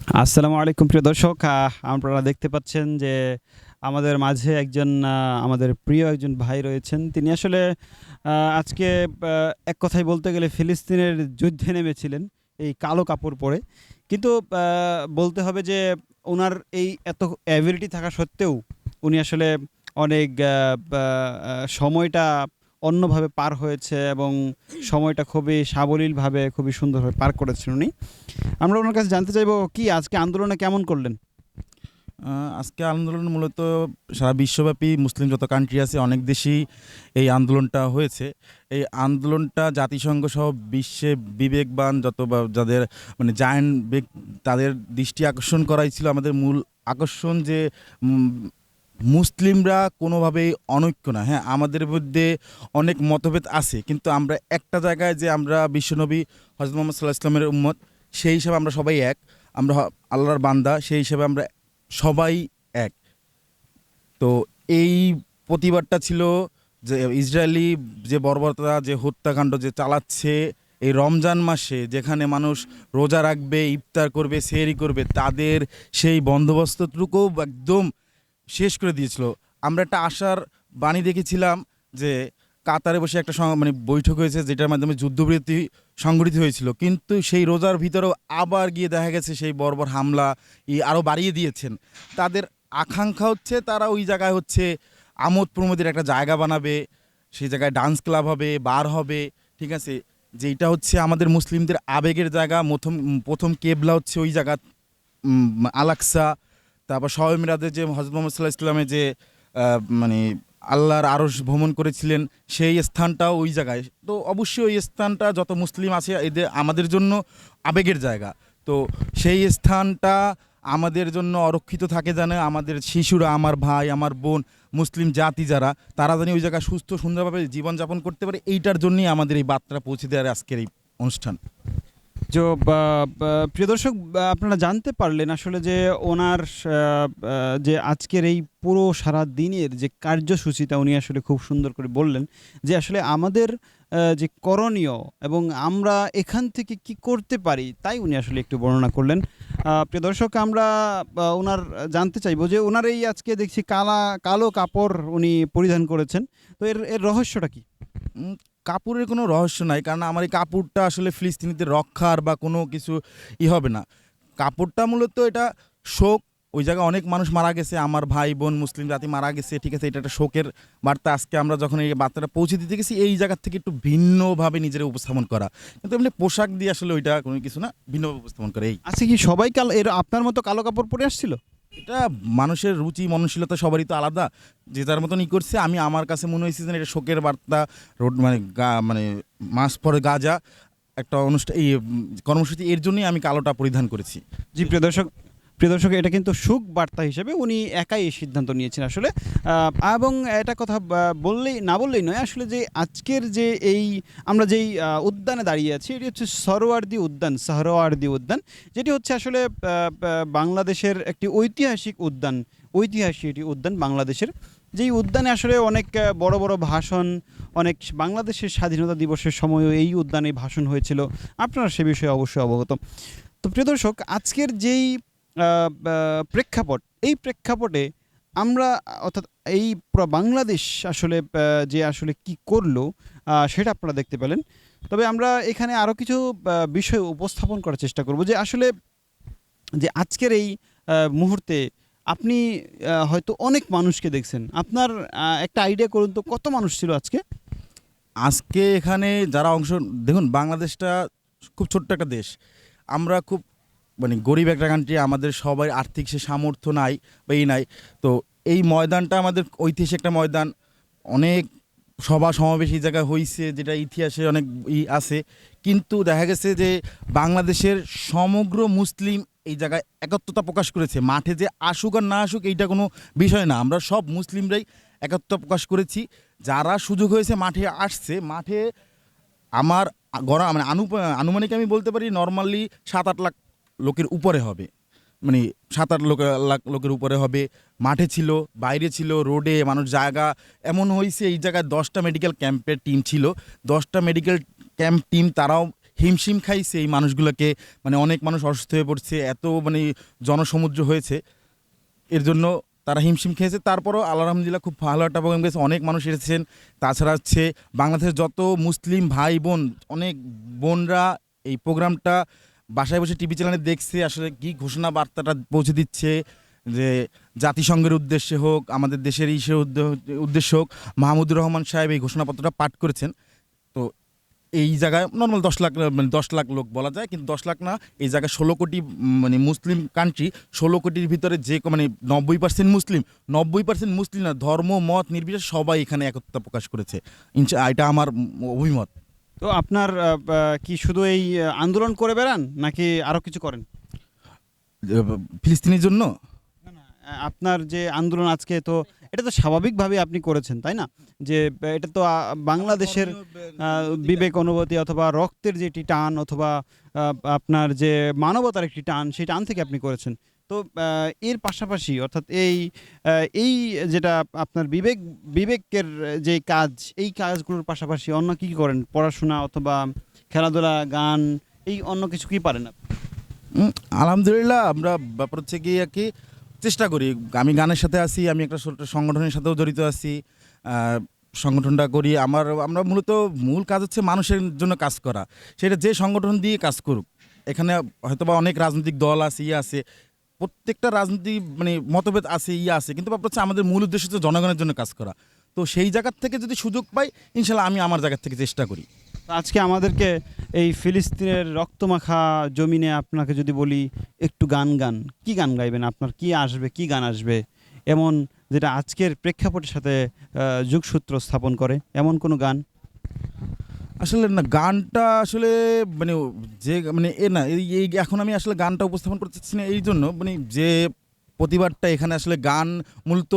আসসালামু আলাইকুম প্রিয় দর্শক। আপনারা দেখতে পাচ্ছেন যে আমাদের মাঝে একজন আমাদের প্রিয় একজন ভাই রয়েছেন। তিনি আসলে আজকে এক কথায় বলতে গেলে ফিলিস্তিনের যুদ্ধে নেমেছিলেন এই কালো কাপড় পরে। কিন্তু বলতে হবে যে উনার এই এত অ্যাবিলিটি থাকা সত্ত্বেও উনি আসলে অনেক বা সময়টা অন্যভাবে পার হয়েছে এবং সময়টা খুবই সাবলীলভাবে খুবই সুন্দরভাবে পার করেছেন উনি। আমরা ওনার কাছে জানতে চাইবো কি আজকে আন্দোলনে কেমন করলেন? আজকে আন্দোলন মূলত সারা বিশ্বব্যাপী মুসলিম যত কান্ট্রি আছে অনেক দেশেই এই আন্দোলনটা হয়েছে। এই আন্দোলনটা জাতিসংঘ সহ বিশ্বে বিবেকবান যত বা যাদের মানে জায়ান্ট তাদের দৃষ্টি আকর্ষণ করাই ছিল আমাদের মূল আকর্ষণ যে উম, মুসলিমরা কোনোভাবেই অনৈক্য না। হ্যাঁ, আমাদের মধ্যে অনেক মতভেদ আছে, কিন্তু আমরা একটা জায়গায় যে আমরা বিশ্বনবী হজরত মোহাম্মদ সাল্লাহ ইসলামের উম্মত, সেই হিসাবে আমরা সবাই এক। আমরা আল্লাহর বান্দা, সেই হিসাবে আমরা সবাই এক। তো এই প্রতিবাদটা ছিল যে ইসরায়েলি যে বর্বরতা, যে হত্যাকাণ্ড যে চালাচ্ছে এই রমজান মাসে, যেখানে মানুষ রোজা রাখবে, ইফতার করবে, সেহরি করবে, তাদের সেই বন্দোবস্তটুকু একদম শেষ করে দিয়েছিল। আমরা একটা আশার বাণী দেখেছিলাম যে কাতারে বসে একটা মানে বৈঠক হয়েছে, যেটার মাধ্যমে যুদ্ধবিরতি সংগঠিত হয়েছিল, কিন্তু সেই রোজার ভিতরেও আবার গিয়ে দেখা গেছে সেই বর্বর হামলা আরও বাড়িয়ে দিয়েছেন। তাদের আকাঙ্ক্ষা হচ্ছে তারা ওই জায়গায় হচ্ছে আমোদ প্রমোদের একটা জায়গা বানাবে, সেই জায়গায় ডান্স ক্লাব হবে, বার হবে, ঠিক আছে, যেটা হচ্ছে আমাদের মুসলিমদের আবেগের জায়গা। প্রথম প্রথম কেবলা হচ্ছে ওই জায়গা, আলাক্সা। তারপর শবে মিরাজে যে হজরত মোহাম্মদ সাল্লাহ ইসলামে যে মানে আল্লাহর আরশ ভ্রমণ করেছিলেন, সেই স্থানটাও ওই জায়গায়। তো অবশ্যই ওই স্থানটা যত মুসলিম আছে এদের আমাদের জন্য আবেগের জায়গা। তো সেই স্থানটা আমাদের জন্য অরক্ষিত থাকে, জানে আমাদের শিশুরা, আমার ভাই, আমার বোন, মুসলিম জাতি যারা, তারা জানি ওই জায়গায় সুস্থ সুন্দরভাবে জীবনযাপন করতে পারে। এইটার জন্যই আমাদের এই বার্তা পৌঁছে দেওয়ার আজকের এই অনুষ্ঠান। তো প্রিয় দর্শক, আপনারা জানতে পারলেন আসলে যে ওনার যে আজকের এই পুরো সারা দিনের যে কার্যসূচিটা উনি আসলে খুব সুন্দর করে বললেন যে আসলে আমাদের যে করণীয় এবং আমরা এখান থেকে কি করতে পারি তাই উনি আসলে একটু বর্ণনা করলেন। প্রিয় দর্শক, আমরা ওনার জানতে চাইবো যে ওনার এই আজকে দেখছি কালো কাপড় উনি পরিধান করেছেন। তো এর এর রহস্যটা কি? উম, কাপড়ের কোনো রহস্য নাই, কারণ আমার এই কাপড়টা আসলে ফিলিস্তিনিদের রক্ষার বা কোনো কিছু হবে না। কাপড়টা মূলত এটা শোক। ওই জায়গায় অনেক মানুষ মারা গেছে, আমার ভাই বোন মুসলিম জাতি মারা গেছে, ঠিক আছে, এটা একটা শোকের বার্তা। আজকে আমরা যখন এই বার্তাটা পৌঁছে দিতে গেছি, এই জায়গার থেকে একটু ভিন্নভাবে নিজের উপস্থাপন করা, কিন্তু এমনি পোশাক দিয়ে আসলে ওইটা কোনো কিছু না, ভিন্নভাবে উপস্থাপন করে এই। আজকে কি সবাই এর আপনার মতো কালো কাপড় পরে আসছিল? এটা মানুষের রুচি মননশীলতা সবারই তো আলাদা, যে যার মতনই করছে। আমি আমার কাছে মনে হয়েছে যে এটা শোকের বার্তা, রোড মানে মানে মাস পরে গাজা একটা অনুষ্ঠান, এই কর্মসূচি, এর জন্যই আমি কালোটা পরিধান করেছি। জি, প্রিয় দর্শক, এটা কিন্তু সুখ বার্তা হিসেবে উনি একাই এই সিদ্ধান্ত নিয়েছেন আসলে। এবং এটা কথা বললেই নয় আসলে যে আজকের যে এই আমরা যেই উদ্যানে দাঁড়িয়ে আছি এটি হচ্ছে সোহরাওয়ার্দী উদ্যান, যেটি হচ্ছে আসলে বাংলাদেশের একটি ঐতিহাসিক এটি উদ্যান বাংলাদেশের, যেই উদ্যানে আসলে অনেক বড় বড় ভাষণ, অনেক বাংলাদেশের স্বাধীনতা দিবসের সময়ও এই উদ্যানে ভাষণ হয়েছিল। আপনারা সে বিষয়ে অবশ্যই অবগত। তো প্রিয় দর্শক, আজকের যেই প্রেক্ষাপট, এই প্রেক্ষাপটে আমরা অর্থাৎ এই পুরো বাংলাদেশ আসলে যে আসলে কি করলো সেটা আপনারা দেখতে পেলেন। তবে আমরা এখানে আরও কিছু বিষয় উপস্থাপন করার চেষ্টা করব যে আসলে যে আজকের এই মুহূর্তে আপনি হয়তো অনেক মানুষকে দেখছেন। আপনার একটা আইডিয়া করুন তো কত মানুষ ছিল আজকে? আজকে এখানে যারা অংশ, দেখুন বাংলাদেশটা খুব ছোট্ট একটা দেশ। আমরা খুব মানে গরিব একটা কান্ট্রি, আমাদের সবাই আর্থিক সে সামর্থ্য নাই বা এই নাই। তো এই ময়দানটা আমাদের ঐতিহাসিক একটা ময়দান, অনেক সভা সমাবেশ এই জায়গায় হয়েছে, যেটা ইতিহাসে অনেক আছে। কিন্তু দেখা গেছে যে বাংলাদেশের সমগ্র মুসলিম এই জায়গায় একত্রতা প্রকাশ করেছে। মাঠে যে আসুক আর না আসুক এইটা কোনো বিষয় না, আমরা সব মুসলিমরাই একত্রতা প্রকাশ করেছি। যারা সুযোগ হয়েছে মাঠে আসছে। মাঠে আমার গড়া মানে আনুমানিক আমি বলতে পারি নর্মালি 7-8 লাখ লোকের উপরে হবে, মানে 7-8 লাখ লোকের উপরে হবে। মাঠে ছিল, বাইরে ছিল, রোডে মানুষ, জায়গা এমন হয়েছে এই জায়গায় 10টা মেডিকেল ক্যাম্পের টিম ছিল। 10টা মেডিকেল ক্যাম্প টিম তারাও হিমশিম খাইছে এই মানুষগুলোকে, মানে অনেক মানুষ অসুস্থ হয়ে পড়ছে, এত মানে জনসমুদ্র হয়েছে, এর জন্য তারা হিমশিম খেয়েছে। তারপরও আলহামদুলিল্লাহ খুব ভালো একটা প্রোগ্রাম গেছে, অনেক মানুষ এসেছেন। তাছাড়া হচ্ছে বাংলাদেশের যত মুসলিম ভাই বোন, অনেক বোনরা এই প্রোগ্রামটা বাসায় বসে টিভি চ্যানেলে দেখছে, আসলে কি ঘোষণা বার্তাটা পৌঁছে দিচ্ছে, যে জাতিসংঘের উদ্দেশ্যে হোক, আমাদের দেশের উদ্দেশ্য হোক, মাহমুদুর রহমান সাহেব এই ঘোষণাপত্রটা পাঠ করেছেন। তো এই জায়গায় নর্মাল 10 লাখ, মানে 10 লাখ লোক বলা যায়, কিন্তু 10 লাখ না, এই জায়গায় 16 কোটি, মানে মুসলিম কান্ট্রি, 16 কোটির ভিতরে যে মানে 90% মুসলিম, 90% মুসলিম না, ধর্ম মত নির্বিশেষে সবাই এখানে একতা প্রকাশ করেছে। এটা আমার অভিমত। তো আপনার কি শুধু এই আন্দোলন করে বেড়ান নাকি আরো কিছু করেন? ফিলিস্তিনের জন্য না, না, আপনার যে আন্দোলন আজকে, তো এটা তো স্বাভাবিকভাবে আপনি করেছেন, তাই না? যে এটা তো বাংলাদেশের বিবেক অনুভূতি অথবা রক্তের যে একটি টান, অথবা আপনার যে মানবতার একটি টান, সেই টান থেকে আপনি করেছেন। তো এর পাশাপাশি অর্থাৎ এই যেটা আপনার বিবেকের যে কাজ, এই কাজগুলোর পাশাপাশি অন্য কি কি করেন? পড়াশোনা অথবা খেলাধুলা, গান, এই অন্য কিছু কি পারেন আপনি? আলহামদুলিল্লাহ আমরা ব্যাপার হচ্ছে গিয়ে আর কি চেষ্টা করি। আমি গানের সাথে আছি, আমি একটা ছোট সংগঠনের সাথেও জড়িত আছি। সংগঠনটা করি, আমরা মূল কাজ হচ্ছে মানুষের জন্য কাজ করা, সেটা যে সংগঠন দিয়ে কাজ করুক। এখানে হয়তোবা অনেক রাজনৈতিক দল আছে, আছে, প্রত্যেকটা রাজনৈতিক মানে মতভেদ আছে, আছে, কিন্তু ব্যাপার হচ্ছে আমাদের মূল উদ্দেশ্য হচ্ছে জনগণের জন্য কাজ করা। তো সেই জায়গার থেকে যদি সুযোগ পাই, ইনশাল্লাহ আমি আমার জায়গা থেকে চেষ্টা করি। আজকে আমাদেরকে এই ফিলিস্তিনের রক্তমাখা জমিনে আপনাকে যদি বলি একটু গান, কি গান গাইবেন? আপনার কি আসবে, কি গান আসবে এমন, যেটা আজকের প্রেক্ষাপটের সাথে যোগসূত্র স্থাপন করে, এমন কোনো গান? আসলে না, গানটা আসলে মানে যে মানে না, এই এখন আমি আসলে গানটা উপস্থাপন করতে চাচ্ছি না, এই জন্য মানে যে প্রতিবাদটা এখানে আসলে গান মূলত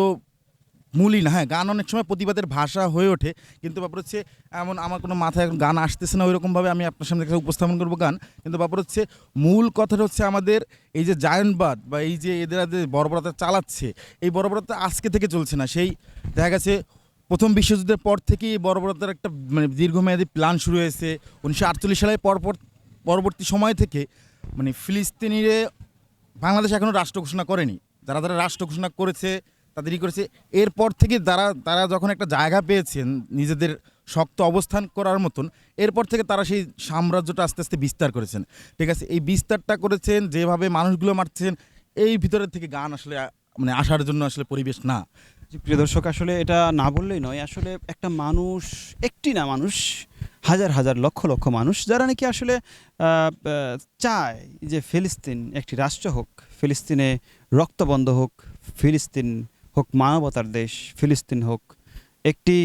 মূলই না। হ্যাঁ, গান অনেক সময় প্রতিবাদের ভাষা হয়ে ওঠে, কিন্তু ব্যাপার হচ্ছে এমন আমার কোনো মাথায় এখন গান আসতেছে না ওইরকমভাবে আমি আপনার সামনে একটা উপস্থাপন করবো গান। কিন্তু ব্যাপার হচ্ছে মূল কথাটা হচ্ছে আমাদের এই যে জায়নবাদ বা এই যে এদের বর্বরতা চালাচ্ছে, এই বর্বরতা আজকে থেকে চলছে না। সেই দেখা গেছে প্রথম বিশ্বযুদ্ধের পর থেকেই বর্বরতার একটা মানে দীর্ঘমেয়াদী প্ল্যান শুরু হয়েছে। 1948 সালের পরবর্তী সময় থেকে মানে ফিলিস্তিনিরে বাংলাদেশ এখনও রাষ্ট্র ঘোষণা করেনি। যারা যারা রাষ্ট্র ঘোষণা করেছে তাদেরই করেছে। এরপর থেকে তারা যখন একটা জায়গা পেয়েছেন নিজেদের শক্ত অবস্থান করার মতন, এরপর থেকে তারা সেই সাম্রাজ্যটা আস্তে আস্তে বিস্তার করেছেন। ঠিক আছে, এই বিস্তারটা করেছেন যেভাবে মানুষগুলো মারছেন, এই ভিতরের থেকে গান আসলে মানে আসার জন্য আসলে পরিবেশ না। জি, প্রিয় দর্শক, আসলে এটা না বললেই নয়। আসলে একটা মানুষ, একটি না মানুষ, হাজার হাজার লক্ষ লক্ষ মানুষ যারা নাকি আসলে চায় যে ফিলিস্তিন একটি রাষ্ট্র হোক, ফিলিস্তিনে রক্তবন্ধ হোক, ফিলিস্তিন হোক মানবতার দেশ, ফিলিস্তিন হোক একটি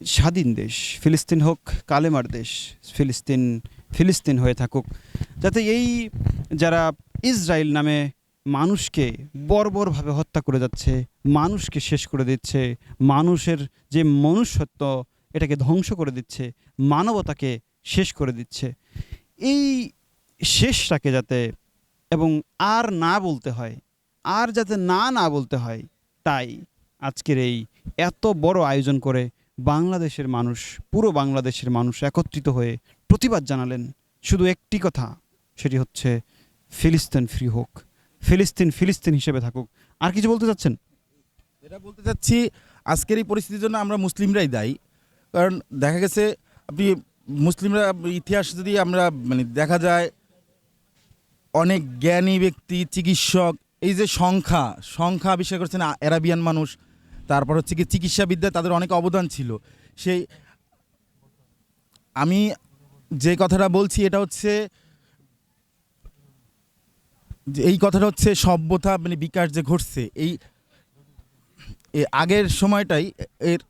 স্বাধীন দেশ, ফিলিস্তিন হোক কালেমার দেশ, ফিলিস্তিন ফিলিস্তিন হয়ে থাকুক। যাতে এই যারা ইসরায়েল নামে মানুষকে বর্বরভাবে হত্যা করে যাচ্ছে, মানুষকে শেষ করে দিচ্ছে, মানুষের যে মনুষ্যত্ব এটাকে ধ্বংস করে দিচ্ছে, মানবতাকে শেষ করে দিচ্ছে, এই শেষটাকে যাতে এবং আর না বলতে হয়, আর যাতে না বলতে হয়, তাই আজকের এই এত বড় আয়োজন করে বাংলাদেশের মানুষ, পুরো বাংলাদেশের মানুষ একত্রিত হয়ে প্রতিবাদ জানালেন শুধু একটি কথা, সেটি হচ্ছে ফিলিস্তিন ফ্রি হোক, ফিলিস্তিন ফিলিস্তিন হিসেবে থাকুক। আর কিছু বলতে চাচ্ছেন? এটা বলতে চাচ্ছি, আজকের এই পরিস্থিতির জন্য আমরা মুসলিমরাই দায়ী। কারণ দেখা গেছে আপনি মুসলিমরা ইতিহাস যদি আমরা মানে দেখা যায়, অনেক জ্ঞানী ব্যক্তি, চিকিৎসক, এই যে সংখ্যা আবিষ্কার করছেন আরাবিয়ান মানুষ, তারপর হচ্ছে কি চিকিৎসাবিদ্যায় তাদের অনেক অবদান ছিল। সেই আমি যে কথাটা বলছি এটা হচ্ছে এই কথাটা হচ্ছে সভ্যতা মানে বিকাশ যে ঘটছে এই আগের সময়টাই এর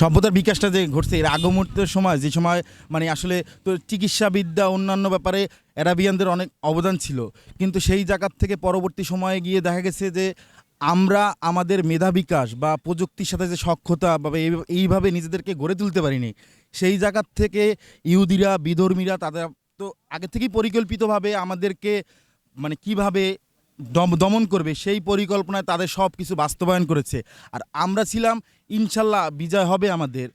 সভ্যতার বিকাশটা যে ঘটছে এর আগ মুহূর্তের সময়, যে সময় মানে আসলে তো চিকিৎসাবিদ্যা অন্যান্য ব্যাপারে অ্যারাবিয়ানদের অনেক অবদান ছিল, কিন্তু সেই জায়গার থেকে পরবর্তী সময়ে গিয়ে দেখা গেছে যে আমরা আমাদের মেধা বিকাশ বা প্রযুক্তির সাথে যে সক্ষতা বা এইভাবে নিজেদেরকে গড়ে তুলতে পারিনি। সেই জায়গার থেকে ইহুদিরা, বিধর্মীরা তাদের তো আগে থেকেই পরিকল্পিতভাবে আমাদেরকে মানে কিভাবে দমন করবে সেই পরিকল্পনায় তাদের সব কিছু বাস্তবায়ন করেছে। আর আমরা ছিলাম ইনশাল্লাহ বিজয় হবে আমাদের।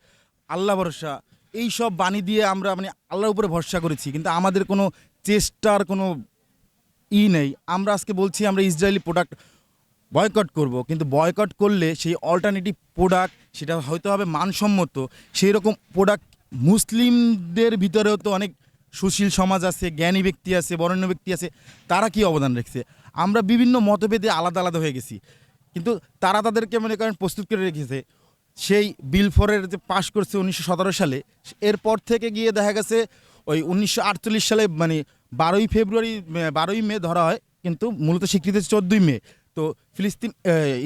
আল্লাহ ভরসা এই সব বাণী দিয়ে আমরা মানে আল্লাহর উপরে ভরসা করেছি, কিন্তু আমাদের কোনো চেষ্টার কোনো নেই। আমরা আজকে বলছি আমরা ইসরায়েলি প্রোডাক্ট বয়কট করব, কিন্তু বয়কট করলে সেই অল্টারনেটিভ প্রোডাক্ট সেটা হয়তো হবে মানসম্মত, সেই রকম প্রোডাক্ট মুসলিমদের ভিতরেও তো অনেক সুশীল সমাজ আছে, জ্ঞানী ব্যক্তি আছে, বরেণ্য ব্যক্তি আছে, তারা কি অবদান রেখেছে? আমরা বিভিন্ন মতভেদে আলাদা আলাদা হয়ে গেছি, কিন্তু তারা তাদেরকে মনে করেন প্রস্তুত করে রেখেছে। সেই বিল ফরের যে পাশ করছে 1917 সালে, এরপর থেকে গিয়ে দেখা গেছে ওই 1948 সালে মানে 12ই মে ধরা হয়, কিন্তু মূলত স্বীকৃতি 14ই মে। তো ফিলিস্তিন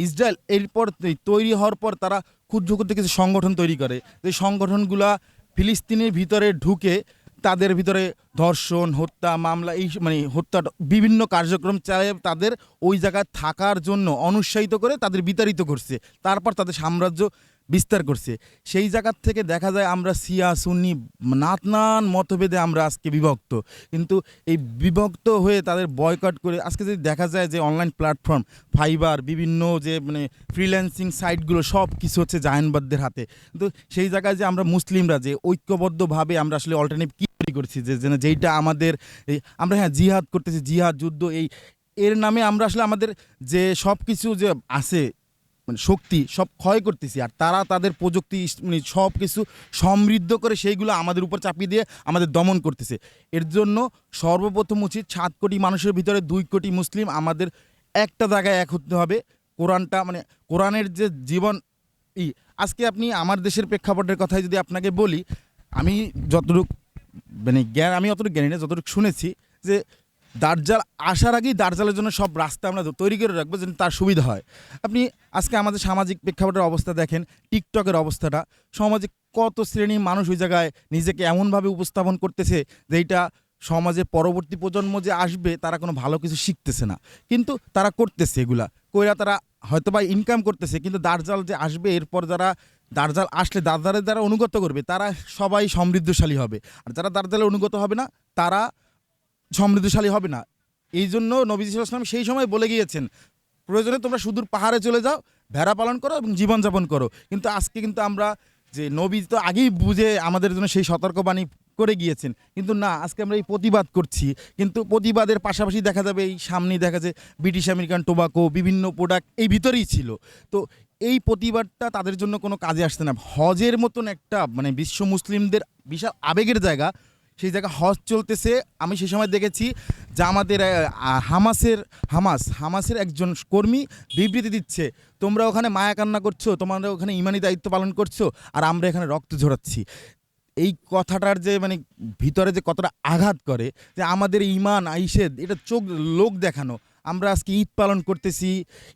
ইসরায়েল এরপর তৈরি হওয়ার পর তারা ক্ষুদ্র ক্ষুদ্র কিছু সংগঠন তৈরি করে, যে সংগঠনগুলা ফিলিস্তিনের ভিতরে ঢুকে তাদের ভিতরে ধর্ষণ, হত্যা মামলা, এই মানে হত্যা বিভিন্ন কার্যক্রম চালিয়ে তাদের ওই জায়গায় থাকার জন্য অনুৎসাহিত করে তাদের বিতাড়িত করছে, তারপর তাদের সাম্রাজ্য বিস্তার করছে। সেই জায়গার থেকে দেখা যায় আমরা শিয়া সুন্নি নানান মতভেদে আমরা আজকে বিভক্ত, কিন্তু এই বিভক্ত হয়ে তাদের বয়কট করে আজকে যদি দেখা যায় যে অনলাইন প্ল্যাটফর্ম ফাইবার বিভিন্ন যে মানে ফ্রিল্যান্সিং সাইটগুলো সব কিছু হচ্ছে জায়নবাদদের হাতে, কিন্তু সেই জায়গায় যে আমরা মুসলিমরা যে ঐক্যবদ্ধভাবে আমরা আসলে অল্টারনেটিভ কী তৈরি করছি, যে যেইটা আমাদের এই আমরা হ্যাঁ জিহাদ করতেছি, জিহাদ যুদ্ধ এই এর নামে আমরা আসলে আমাদের যে সব কিছু যে আছে মানে শক্তি সব ক্ষয় করতেছি, আর তারা তাদের প্রযুক্তি মানে সব কিছু সমৃদ্ধ করে সেইগুলো আমাদের উপর চাপিয়ে দিয়ে আমাদের দমন করতেছে। এর জন্য সর্বপ্রথম উচিত 7 কোটি মানুষের ভিতরে 2 কোটি মুসলিম আমাদের একটা জায়গায় এক হতে হবে। কোরআনটা মানে কোরআনের যে জীবন আজকে আপনি আমার দেশের প্রেক্ষাপটের কথাই যদি আপনাকে বলি, আমি যতটুকু মানে জ্ঞান আমি অতটুকু জ্ঞানী না, যতটুকু শুনেছি যে দার্জাল আসার আগেই দার্জালের জন্য সব রাস্তা আমরা তৈরি করে রাখবো যেন তার সুবিধা হয়। আপনি আজকে আমাদের সামাজিক প্রেক্ষাপটের অবস্থা দেখেন, টিকটকের অবস্থাটা, সমাজে কত শ্রেণীর মানুষ ওই জায়গায় নিজেকে এমনভাবে উপস্থাপন করতেছে যে এইটা সমাজের পরবর্তী প্রজন্ম যে আসবে তারা কোনো ভালো কিছু শিখতেছে না, কিন্তু তারা করতেছে এগুলা কইরা তারা হয়তো বা ইনকাম করতেছে, কিন্তু দার্জাল যে আসবে এরপর যারা দার্জাল আসলে দার্জালের দ্বারা অনুগত করবে তারা সবাই সমৃদ্ধশালী হবে, আর যারা দার্জালের অনুগত হবে না তারা সমৃদ্ধশালী হবে না। এই জন্য নবীজি সাল্লাল্লাহু আলাইহি ওয়াসাল্লাম সেই সময় বলে গিয়েছেন প্রয়োজনে তোমরা সুদূর পাহাড়ে চলে যাও, ভেড়া পালন করো এবং জীবনযাপন করো। কিন্তু আজকে কিন্তু আমরা যে নবী তো আগেই বুঝে আমাদের জন্য সেই সতর্কবাণী করে গিয়েছেন, কিন্তু না আজকে আমরা এই প্রতিবাদ করছি, কিন্তু প্রতিবাদের পাশাপাশি দেখা যাবে এই সামনেই দেখা যায় ব্রিটিশ আমেরিকান টোবাকো বিভিন্ন প্রোডাক্ট এই ভিতরেই ছিল। তো এই প্রতিবাদটা তাদের জন্য কোনো কাজে আসছে না। হজের মতন একটা মানে বিশ্ব মুসলিমদের বিশাল আবেগের জায়গা, সেই জায়গায় হজ চলতেছে। আমি সেই সময় দেখেছি যে আমাদের হামাসের একজন কর্মী বিবৃতি দিচ্ছে, তোমরা ওখানে মায়া কান্না করছো, তোমরা ওখানে ইমানি দায়িত্ব পালন করছো, আর আমরা এখানে রক্ত ঝরাচ্ছি। এই কথাটার যে মানে ভিতরে যে কতটা আঘাত করে, যে আমাদের ইমান আইসেদ এটা চোখ লোক দেখানো। আমরা আজকে ঈদ পালন করতেছি,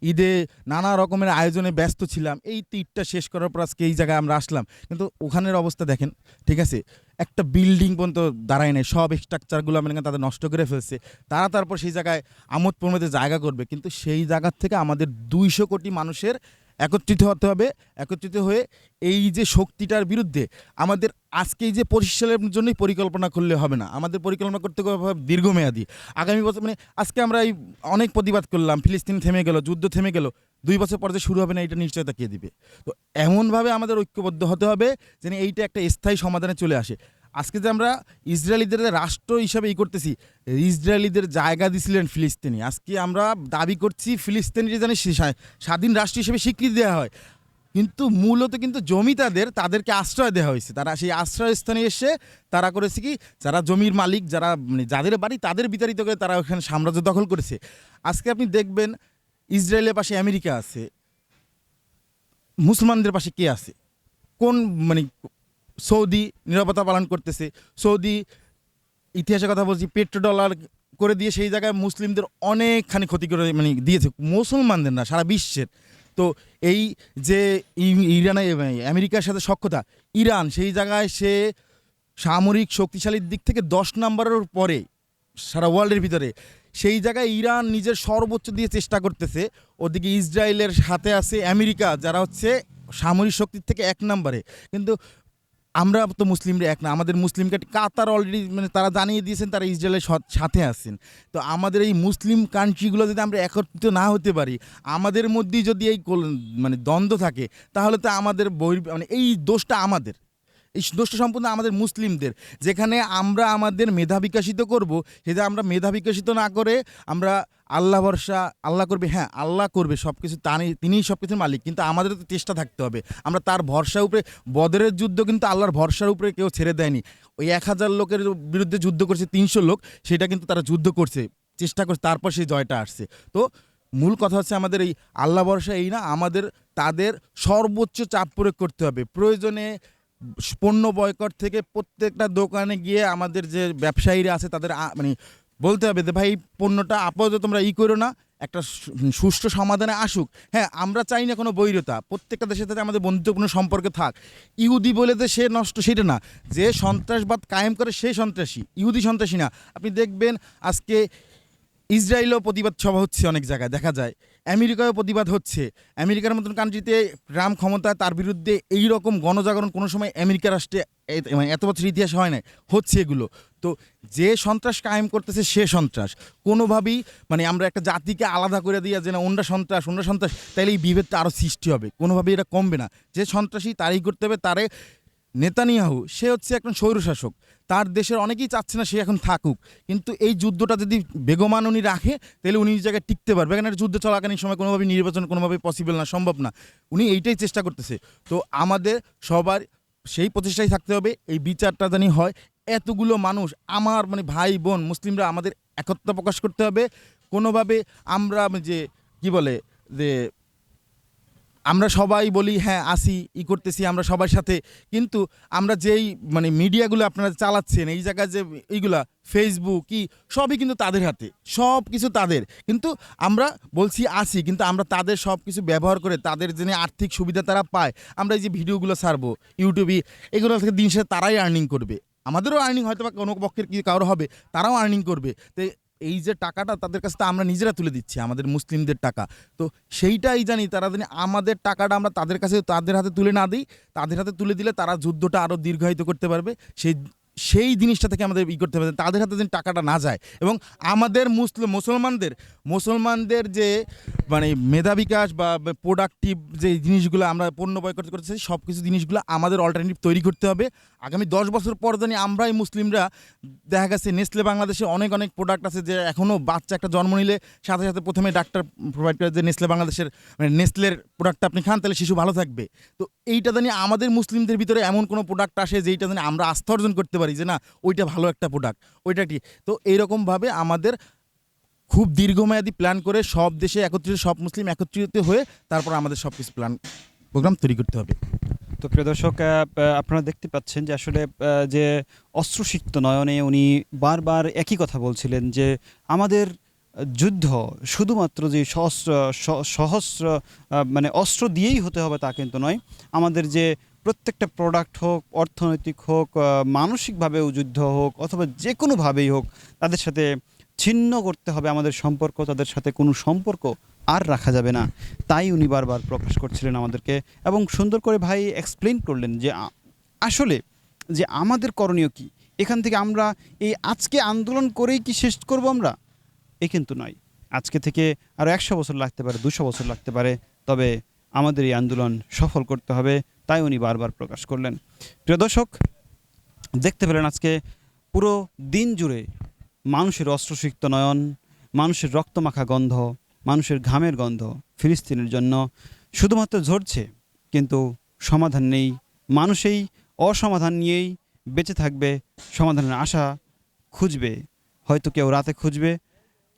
ঈদে নানা রকমের আয়োজনে ব্যস্ত ছিলাম, এই তো ঈদটা শেষ করার পর আজকে এই জায়গায় আমরা আসলাম, কিন্তু ওখানের অবস্থা দেখেন, ঠিক আছে একটা বিল্ডিং পর্যন্ত দাঁড়ায় নেই, সব স্ট্রাকচারগুলো মানে তাদের নষ্ট করে ফেলছে। তারা তারপর সেই জায়গায় আমোদ প্রমোদে জায়গা করবে, কিন্তু সেই জায়গার থেকে আমাদের 200 কোটি মানুষের একত্রিত হতে হবে। একত্রিত হয়ে এই যে শক্তিটার বিরুদ্ধে আমাদের আজকে এই যে 25 সালের জন্যই পরিকল্পনা করলে হবে না, আমাদের পরিকল্পনা করতে হবে দীর্ঘমেয়াদী। আগামী বছর মানে আজকে আমরা এই অনেক প্রতিবাদ করলাম, ফিলিস্তিন থেমে গেল, যুদ্ধ থেমে গেল, 2 বছর পর যে শুরু হবে না এটা নিশ্চয়তা কে দিবে? তো এমনভাবে আমাদের ঐক্যবদ্ধ হতে হবে যেন এইটা একটা স্থায়ী সমাধানে চলে আসে। আজকে যে আমরা ইসরায়েলিদের রাষ্ট্র হিসাবে করতেছি, ইসরায়েলিদের জায়গা দিছিলেন ফিলিস্তিনি, আজকে আমরা দাবি করছি ফিলিস্তিনির যেন স্বাধীন রাষ্ট্র হিসেবে স্বীকৃতি দেওয়া হয়, কিন্তু মূলত কিন্তু জমি তাদেরকে আশ্রয় দেওয়া হয়েছে। তারা সেই আশ্রয়স্থানে এসে তারা করেছে কি, যারা জমির মালিক, যারা মানে যাদের বাড়ি তাদের বিতাড়িত করে তারা ওখানে সাম্রাজ্য দখল করেছে। আজকে আপনি দেখবেন ইসরায়েলের পাশে আমেরিকা আছে, মুসলমানদের পাশে কে আছে? কোন মানে সৌদি নিরাপত্তা পালন করতেছে। সৌদি ইতিহাসের কথা বলছি, পেট্রোডলার করে দিয়ে সেই জায়গায় মুসলিমদের অনেকখানি ক্ষতি করে মানে দিয়েছে, মুসলমানদের না সারা বিশ্বের। তো এই যে ইরানে আমেরিকার সাথে সখ্যতা, ইরান সেই জায়গায় সে সামরিক শক্তিশালীর দিক থেকে 10 নম্বরের পরে সারা ওয়ার্ল্ডের ভিতরে। সেই জায়গায় ইরান নিজের সর্বোচ্চ দিয়ে চেষ্টা করতেছে, ওদিকে ইসরায়েলের সাথে আছে আমেরিকা যারা হচ্ছে সামরিক শক্তির থেকে 1 নম্বরে। কিন্তু আমরা তো মুসলিমরা এক না, আমাদের মুসলিমকে কাতার অলরেডি মানে তারা জানিয়ে দিয়েছেন তারা ইসরায়েলের সাথে আছেন। তো আমাদের এই মুসলিম কান্ট্রিগুলো যদি আমরা একত্রিত না হতে পারি, আমাদের মধ্যেই যদি এই মানে দ্বন্দ্ব থাকে, তাহলে তো আমাদের মানে এই দোষটা আমাদের। এই দোষটা সম্পূর্ণ আমাদের মুসলিমদের, যেখানে আমরা আমাদের মেধা বিকাশিত করব, সেটা আমরা মেধা বিকাশিত না করে আমরা আল্লাহ ভরসা, আল্লাহ করবে, হ্যাঁ আল্লাহ করবে সব কিছু, তিনিই সব কিছুর মালিক, কিন্তু আমাদের তো চেষ্টা থাকতে হবে। আমরা তার ভরসার উপরে, বদরের যুদ্ধ কিন্তু আল্লাহর ভরসার উপরে কেউ ছেড়ে দেয়নি। ওই 1000 লোকের বিরুদ্ধে যুদ্ধ করছে 300 লোক, সেটা কিন্তু তারা যুদ্ধ করছে, চেষ্টা করছে, তারপর সেই জয়টা আসছে। তো মূল কথা হচ্ছে আমাদের এই আল্লাহ ভরসা এই না, আমাদের তাদের সর্বোচ্চ চাপ প্রয়োগ করতে হবে। প্রয়োজনে পণ্য বয়কট থেকে প্রত্যেকটা দোকানে গিয়ে আমাদের যে ব্যবসায়ীরা আছে তাদের মানে বলতে হবে যে ভাই পণ্যটা আপাতত তোমরা করো না, একটা সুষ্ঠু সমাধানে আসুক। হ্যাঁ, আমরা চাই না কোনো বৈরতা, প্রত্যেকটা দেশের সাথে আমাদের বন্ধুত্বপূর্ণ সম্পর্ক থাক। ইহুদি বলে যে সে নষ্ট, সেটা না, যে সন্ত্রাসবাদ কায়েম করে সে সন্ত্রাসী, ইহুদি সন্ত্রাসী না। আপনি দেখবেন আজকে ইসরায়েলও প্রতিবাদ সভা হচ্ছে, অনেক জায়গায় দেখা যায়, আমেরিকায়ও প্রতিবাদ হচ্ছে। আমেরিকার মতন কান্ট্রিতে ট্রাম্প ক্ষমতায়, তার বিরুদ্ধে এই রকম গণজাগরণ কোনো সময় আমেরিকা রাষ্ট্রে মানে এত বছর ইতিহাস হয় না, হচ্ছে এগুলো। তো যে সন্ত্রাস কায়েম করতেছে সে সন্ত্রাস, কোনোভাবেই মানে আমরা একটা জাতিকে আলাদা করে দিয়ে যে না অন্যরা সন্ত্রাস, তাইলে এই বিভেদটা আরও সৃষ্টি হবে, কোনোভাবেই এটা কমবে না। যে সন্ত্রাসী তারই করতে হবে, তারে নেতানিয়াহু সে হচ্ছে একজন স্বৈরশাসক, তার দেশের অনেকেই চাচ্ছে না সে এখন থাকুক, কিন্তু এই যুদ্ধটা যদি বেগমান উনি রাখে তাহলে উনি এই জায়গায় টিকতে পারবে। এখানে যুদ্ধ চলাকালীন সময় কোনোভাবে নির্বাচন কোনোভাবে পসিবল না, সম্ভব না, উনি এইটাই চেষ্টা করতেছে। তো আমাদের সবার সেই প্রচেষ্টাই থাকতে হবে, এই বিচারটা জানি হয়। এতগুলো মানুষ, আমার মানে ভাই বোন মুসলিমরা, আমাদের একতা প্রকাশ করতে হবে। কোনোভাবে আমরা যে কি বলে যে আমরা সবাই বলি হ্যাঁ আসি করতেছি আমরা সবার সাথে, কিন্তু আমরা যেই মানে মিডিয়াগুলো আপনারা চালাচ্ছেন এই জায়গায় যে এইগুলা ফেসবুক সবই কিন্তু তাদের হাতে, সব কিছু তাদের, কিন্তু আমরা বলছি আসি, কিন্তু আমরা তাদের সব কিছু ব্যবহার করে তাদের যে আর্থিক সুবিধা তারা পায়, আমরা এই যে ভিডিওগুলো ছাড়বো ইউটিউবে, এগুলো থেকে দিন শেষে তারাই আর্নিং করবে, আমাদেরও আর্নিং হয়তো বা কোনো পক্ষের কি কারো হবে, তারাও আর্নিং করবে। তো এই যে টাকাটা তাদের কাছে তো আমরা নিজেরা তুলে দিচ্ছি, আমাদের মুসলিমদের টাকা, তো সেইটাই জানি তারা জানি আমাদের টাকাটা আমরা তাদের কাছে, তাদের হাতে তুলে না দিই, তাদের হাতে তুলে দিলে তারা যুদ্ধটা আরও দীর্ঘায়িত করতে পারবে। সেই জিনিসটা থেকে আমাদের করতে হবে, তাদের হাতে যেন টাকাটা না যায়। এবং আমাদের মুসলমানদের যে মানে মেধা বিকাশ বা প্রোডাক্টিভ যে জিনিসগুলো আমরা পণ্য বয়কট করতেছি, সব কিছু জিনিসগুলো আমাদের অল্টারনেটিভ তৈরি করতে হবে। আগামী 10 বছর পর জানি আমরাই মুসলিমরা, দেখা গেছে নেসলে বাংলাদেশে অনেক প্রোডাক্ট আছে যে এখনও বাচ্চা একটা জন্ম নিলে সাথে সাথে প্রথমে ডাক্তার প্রোভাইড করে যে নেসলে বাংলাদেশের মানে নেসলের প্রোডাক্টটা আপনি খান তাহলে শিশু ভালো থাকবে। তো এইটা জানি আমাদের মুসলিমদের ভিতরে এমন কোনো প্রোডাক্ট আসে যেইটা জানি আমরা আস্থা অর্জন করতে পারি যে না ওইটা ভালো একটা প্রোডাক্ট, ওইটা কি। তো এইরকমভাবে আমাদের খুব দীর্ঘমেয়াদী প্ল্যান করে সব দেশে একত্রিত, সব মুসলিম একত্রিত হয়ে তারপর আমাদের সব কিছু প্রোগ্রাম তৈরি করতে হবে। তো প্রিয় দর্শক, আপনারা দেখতে পাচ্ছেন যে আসলে যে অস্ত্রসিক্ত নয়নে উনি বারবার একই কথা বলছিলেন যে আমাদের যুদ্ধ শুধুমাত্র যে সহস্র মানে অস্ত্র দিয়েই হতে হবে তা কিন্তু নয়, আমাদের যে প্রত্যেকটা প্রোডাক্ট হোক, অর্থনৈতিক হোক, মানসিকভাবেও যুদ্ধ হোক, অথবা যে কোনোভাবেই হোক, তাদের সাথে ছিন্ন করতে হবে আমাদের সম্পর্ক, তাদের সাথে কোনো সম্পর্ক আর রাখা যাবে না। তাই উনি বারবার প্রকাশ করছিলেন আমাদেরকে, এবং সুন্দর করে ভাই এক্সপ্লেন করলেন যে আসলে যে আমাদের করণীয় কি। এখান থেকে আমরা এই আজকে আন্দোলন করেই কি শেষ করব আমরা, এ কিন্তু নয়। আজকে থেকে আরও 100 বছর লাগতে পারে, 200 বছর লাগতে পারে, তবে আমাদের এই আন্দোলন সফল করতে হবে, তাই উনি বারবার প্রকাশ করলেন। প্রিয় দর্শক, দেখতে পেলেন আজকে পুরো দিন জুড়ে মানুষের অস্ত্রসিক্ত নয়ন, মানুষের রক্তমাখা গন্ধ, মানুষের ঘামের গন্ধ ফিলিস্তিনের জন্য শুধুমাত্র ঝরছে, কিন্তু সমাধান নেই। মানুষই অসমাধান নিয়েই বেঁচে থাকবে, সমাধানের আশা খুঁজবে, হয়তো কেউ রাতে খুঁজবে,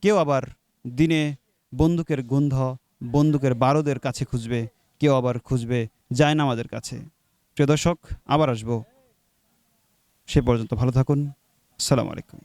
কেউ আবার দিনে বন্দুকের গন্ধ, বন্দুকের বারুদের কাছে খুঁজবে, কেউ আবার খুঁজবে জায়নামাজের কাছে। প্রিয় দর্শক, আবার আসবো, সে পর্যন্ত ভালো থাকুন। আসসালামু আলাইকুম।